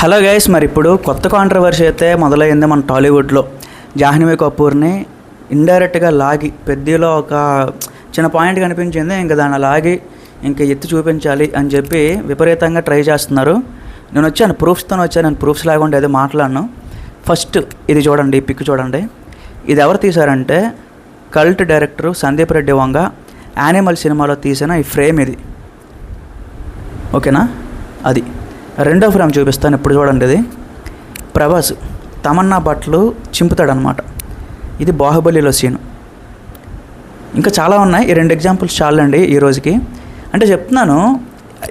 Hello guys, మరి ఇప్పుడు కొత్త కాంట్రవర్సీ అయితే మొదలైంది మన టాలీవుడ్లో. జాహ్నవి కపూర్ని ఇండైరెక్ట్గా లాగి పెద్దలో ఒక చిన్న పాయింట్ కనిపించింది, ఇంకా దాన్ని లాగి ఇంకా ఎత్తి చూపించాలి అని చెప్పి విపరీతంగా ట్రై చేస్తున్నారు. నేను వచ్చాను ప్రూఫ్స్తో వచ్చాను, నేను ప్రూఫ్స్ లేకుండా ఏదో మాట్లాడను. ఫస్ట్ ఇది చూడండి, ఈ పిక్ చూడండి. ఇది ఎవరు తీశారంటే cult director Sandeep Reddy Vanga animal సినిమాలో తీసిన ఈ ఫ్రేమ్ ఇది, ఓకేనా? అది రెండో ఫ్రేమ్ చూపిస్తాను, ఇప్పుడు చూడండి. ఇది ప్రభాస్ తమన్నా బట్టలు చింపుతాడనమాట. ఇది బాహుబలిలో సీను. ఇంకా చాలా ఉన్నాయి, ఈ రెండు ఎగ్జాంపుల్స్ చాలండి ఈ రోజుకి. అంటే చెప్తున్నాను,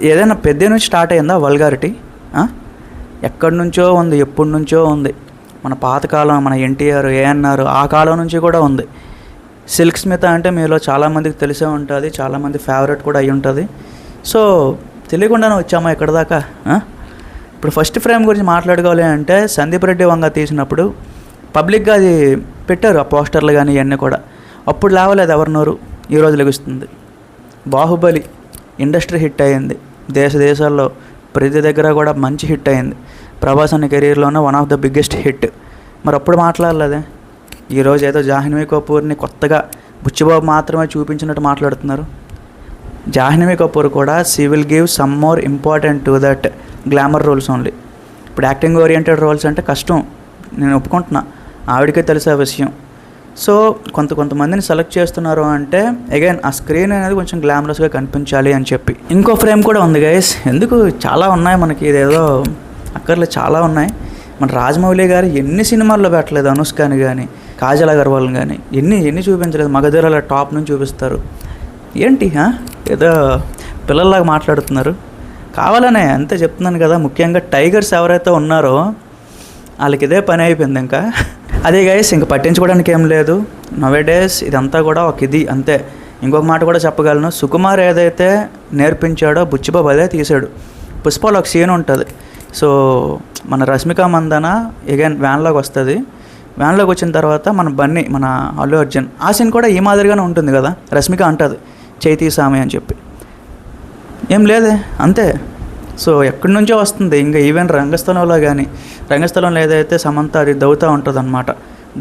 ఏదైనా పెద్ద నుంచి స్టార్ట్ అయిందా వల్గారిటీ? ఎక్కడి నుంచో ఉంది, ఎప్పటి నుంచో ఉంది. మన పాతకాలం, మన ఎన్టీఆర్, ఏఎన్ఆర్ ఆ కాలం నుంచి కూడా ఉంది. సిల్క్ స్మిత అంటే మీలో చాలామందికి తెలిసే ఉంటుంది, చాలామంది ఫేవరెట్ కూడా అయి ఉంటుంది. సో తెలియకుండానే వచ్చామా ఇక్కడ దాకా. ఇప్పుడు ఫస్ట్ ఫ్రేమ్ గురించి మాట్లాడుకోవాలి అంటే సందీప్ రెడ్డి వంగ తీసినప్పుడు పబ్లిక్గా అది పెట్టారు, ఆ పోస్టర్లు కానీ ఇవన్నీ కూడా. అప్పుడు లేవలేదు ఎవరినోరు, ఈరోజు లెగుస్తుంది. బాహుబలి ఇండస్ట్రీ హిట్ అయ్యింది, దేశాల్లో ప్రతి దగ్గర కూడా మంచి హిట్ అయింది. ప్రభాస్ అన్న కెరీర్లోనే one of the biggest hit. మరి అప్పుడు మాట్లాడలేదే. ఈరోజు ఏదో జాహ్నవి కపూర్ని కొత్తగా బుచ్చిబాబు మాత్రమే చూపించినట్టు మాట్లాడుతున్నారు. జాహ్నవి కపూర్ కూడా she will give some more important to that glamour roles only. ఇప్పుడు యాక్టింగ్ ఓరియంటెడ్ రోల్స్ అంటే కష్టం, నేను ఒప్పుకుంటున్నా, ఆవిడకే తెలిసే విషయం. సో కొంతమందిని సెలెక్ట్ చేస్తున్నారు అంటే అగైన్ ఆ స్క్రీన్ అనేది కొంచెం గ్లామరస్గా కనిపించాలి అని చెప్పి. ఇంకో ఫ్రేమ్ కూడా ఉంది గైస్, ఎందుకు చాలా ఉన్నాయి మనకి, ఇదేదో అక్కర్లేదు, చాలా ఉన్నాయి. మన రాజమౌళి గారు ఎన్ని సినిమాల్లో పెట్టలేదు అనుష్కని కానీ కాజల్ అగర్వాల్ని కానీ, ఎన్ని చూపించలేదు. మగధీరల టాప్ నుంచి చూపిస్తారు. ఏంటి ఏదో పిల్లల్లాగా మాట్లాడుతున్నారు కావాలనే, అంతే చెప్తున్నాను కదా. ముఖ్యంగా టైగర్స్ ఎవరైతే ఉన్నారో వాళ్ళకి ఇదే పని అయిపోయింది. ఇంకా అదే గైస్, ఇంక పట్టించుకోవడానికి ఏం లేదు నవేడేస్. ఇదంతా కూడా ఒక ఇది అంతే. ఇంకొక మాట కూడా చెప్పగలను, సుకుమార్ ఏదైతే నేర్పించాడో బుచ్చిబాబు అదే తీశాడు. పుష్పలో ఒక సీన్ ఉంటుంది. సో మన రష్మిక మందన అగైన్ వ్యాన్లోకి వస్తుంది. వ్యాన్లోకి వచ్చిన తర్వాత మన అల్లు అర్జున్ ఆ సీన్ కూడా ఈ మాదిరిగానే ఉంటుంది కదా. రష్మిక అంటుంది చైతీ సామి అని చెప్పి, ఏం లేదే అంతే. సో ఎక్కడి నుంచో వస్తుంది. ఇంకా ఈవెన్ రంగస్థలంలో ఏదైతే సమంత అది దవ్వుతూ ఉంటుంది అనమాట.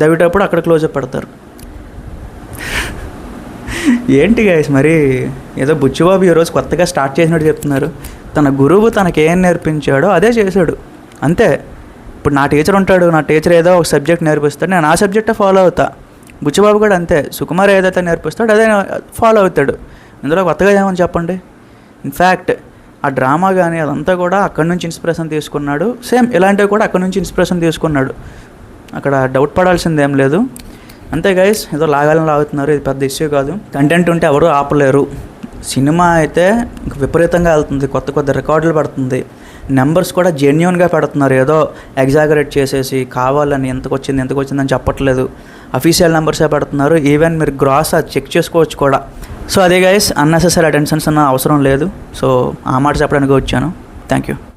దవ్వేటప్పుడు అక్కడ క్లోజప్ పెడతారు. ఏంటి గైస్ మరి, ఏదో బుచ్చిబాబు ఈరోజు కొత్తగా స్టార్ట్ చేసినట్టు చెప్తున్నారు. తన గురువు తనకి ఏం నేర్పించాడో అదే చేశాడు అంతే. ఇప్పుడు నా టీచర్ ఉంటాడు, నా టీచర్ ఏదో ఒక సబ్జెక్ట్ నేర్పిస్తాడు, నేను ఆ సబ్జెక్టే ఫాలో అవుతా. బుచ్చిబాబు కూడా అంతే, సుకుమార్ ఏదైతే నేర్పిస్తాడో అదే ఫాలో అవుతాడు. ఇందులో కొత్తగా ఏమని చెప్పండి. ఇన్ఫ్యాక్ట్ ఆ డ్రామా కానీ అదంతా కూడా అక్కడి నుంచి ఇన్స్పిరేషన్ తీసుకున్నాడు. సేమ్ ఇలాంటివి కూడా అక్కడి నుంచి ఇన్స్పిరేషన్ తీసుకున్నాడు. అక్కడ డౌట్ పడాల్సింది ఏం లేదు. అంతే గైస్, ఏదో లాగాలని లాగుతున్నారు, ఇది పెద్ద ఇష్యూ కాదు. కంటెంట్ ఉంటే ఎవరు ఆపలేరు. సినిమా అయితే ఇంక విపరీతంగా వెళ్తుంది, కొత్త రికార్డులు పడుతుంది. నెంబర్స్ కూడా జెన్యూన్గా పెడుతున్నారు, ఏదో ఎగ్జాగరేట్ చేసేసి కావాలని ఎంతకు వచ్చిందని చెప్పట్లేదు. అఫీషియల్ నెంబర్సే పెడుతున్నారు. ఈవెన్ మీరు గ్రాస్ అది చెక్ చేసుకోవచ్చు కూడా. సో అదే గైస్, అన్నెసెసరీ అటెన్షన్స్ అన్న అవసరం లేదు. సో ఆ మాట చెప్పడానికి వచ్చాను. Thank you.